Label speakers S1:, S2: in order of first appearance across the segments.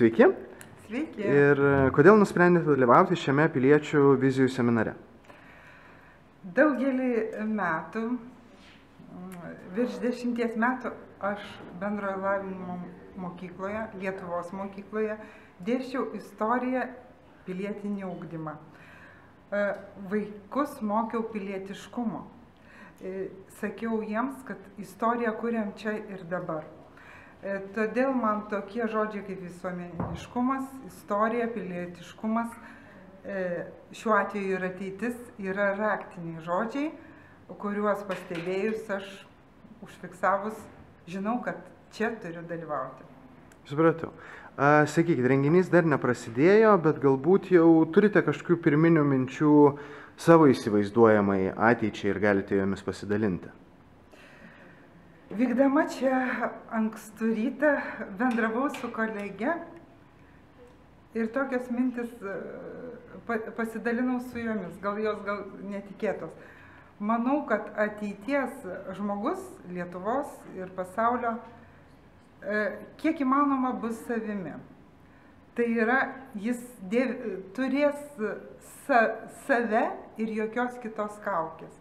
S1: Sveiki.
S2: Sveiki.
S1: Ir kodėl nusprendėte dalyvauti šiame piliečių vizijų seminare?
S2: Daugelį metų, virš 10 metų, aš bendrojo lavinimo mokykloje, Lietuvos mokykloje, dėsčiau istoriją, pilietinį ugdymą. Vaikus mokiau pilietiškumo. Sakiau jiems, kad istoriją kuriam čia ir dabar. Todėl man tokie žodžiai kaip visuomeniškumas, istorija, pilietiškumas, šiuo atveju ir ateitis, yra raktiniai žodžiai, kuriuos pastebėjus aš užfiksavus, žinau, kad čia turiu dalyvauti.
S1: Supratau. Sakykit, renginys dar neprasidėjo, bet galbūt jau turite kažkokių pirminių minčių savo įsivaizduojamai ateičiai ir galite jomis pasidalinti.
S2: Vykdama čia ankstų rytą bendravau su kolege ir tokios mintis pasidalinau su jomis, gal jos netikėtos. Manau, kad ateities žmogus Lietuvos ir pasaulio kiek įmanoma bus savimi. Tai yra, jis turės save ir jokios kitos kaukės.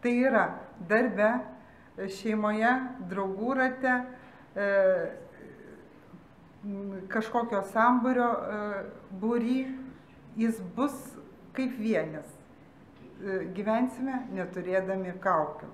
S2: Tai yra darbe, šeimoje, draugų rate, kažkokio sambūrio būry, jis bus kaip vienis. Gyvensime neturėdami kaukių.